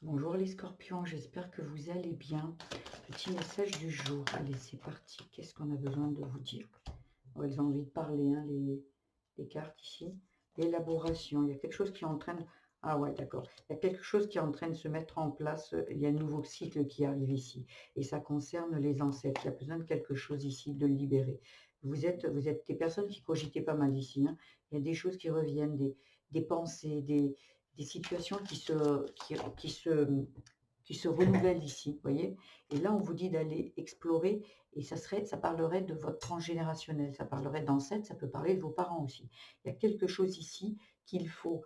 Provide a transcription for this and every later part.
Bonjour les scorpions, j'espère que vous allez bien. Petit message du jour. Allez, c'est parti. Qu'est-ce qu'on a besoin de vous dire? Oh, elles ont envie de parler, hein, les cartes ici. L'élaboration. Il y a quelque chose qui est en train de... Ah ouais, d'accord. Il y a quelque chose qui est en train de se mettre en place. Il y a un nouveau cycle qui arrive ici. Et ça concerne les ancêtres. Il y a besoin de quelque chose ici, de le libérer. Vous êtes des personnes qui cogitaient pas mal ici, hein. Il y a des choses qui reviennent, des pensées, des situations qui se renouvellent ici, vous voyez. Et là, on vous dit d'aller explorer, et ça parlerait de votre transgénérationnel, ça parlerait d'ancêtres, ça peut parler de vos parents aussi. Il y a quelque chose ici qu'il faut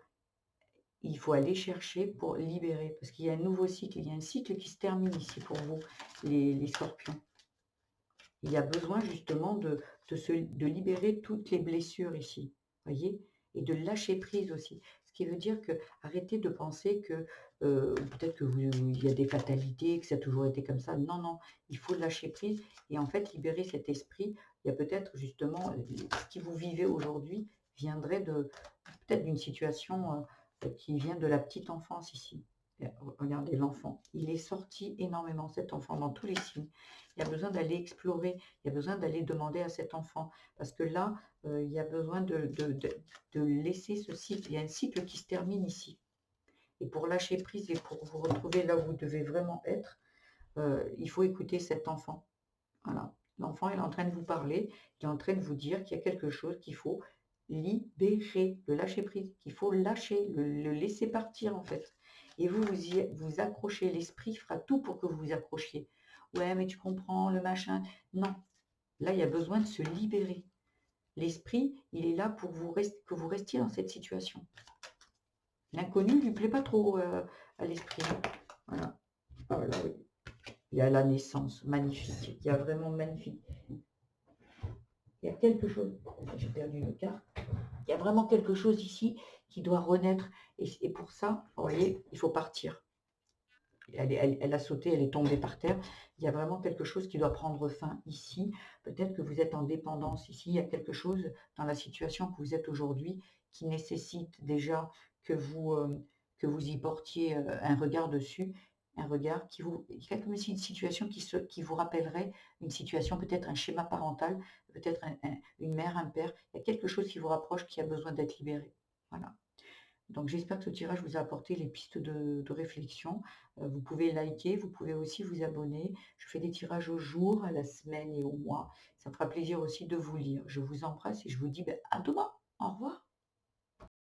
aller chercher pour libérer, parce qu'il y a un nouveau cycle, il y a un cycle qui se termine ici pour vous, les scorpions. Il y a besoin justement de libérer toutes les blessures ici, voyez, et de lâcher prise aussi. Ce qui veut dire que arrêtez de penser que peut-être que il y a des fatalités, que ça a toujours été comme ça. Non, non, il faut lâcher prise et en fait libérer cet esprit. Il y a peut-être justement ce que vous vivez aujourd'hui viendrait de peut-être d'une situation qui vient de la petite enfance ici. Regardez l'enfant, il est sorti énormément cet enfant dans tous les signes. Il y a besoin d'aller explorer, il y a besoin d'aller demander à cet enfant. Parce que là, il y a besoin de laisser ce cycle. Il y a un cycle qui se termine ici. Et pour lâcher prise et pour vous retrouver là où vous devez vraiment être, il faut écouter cet enfant. Voilà. L'enfant est en train de vous parler, il est en train de vous dire qu'il y a quelque chose qu'il faut libérer, le lâcher prise, qu'il faut lâcher, le laisser partir en fait. Et vous accrochez, l'esprit fera tout pour que vous vous accrochiez. Ouais, mais tu comprends, le machin. Non, là, il y a besoin de se libérer. L'esprit, il est là pour que vous restiez dans cette situation. L'inconnu ne lui plaît pas trop à l'esprit, hein. Voilà. Ah là, oui. Il y a la naissance, magnifique. Il y a vraiment magnifique. Il y a quelque chose. J'ai perdu une carte. Il y a vraiment quelque chose ici qui doit renaître. Et pour ça, vous voyez, il faut partir. Elle a sauté, elle est tombée par terre. Il y a vraiment quelque chose qui doit prendre fin ici. Peut-être que vous êtes en dépendance ici. Il y a quelque chose dans la situation que vous êtes aujourd'hui qui nécessite déjà que vous y portiez un regard dessus. Un regard qui vous... Il y a comme si une situation qui vous rappellerait une situation, peut-être un schéma parental, peut-être une mère, un père. Il y a quelque chose qui vous rapproche, qui a besoin d'être libéré. Voilà. Donc j'espère que ce tirage vous a apporté les pistes de réflexion. Vous pouvez liker, vous pouvez aussi vous abonner. Je fais des tirages au jour, à la semaine et au mois. Ça me fera plaisir aussi de vous lire. Je vous embrasse et je vous dis à demain. Au revoir.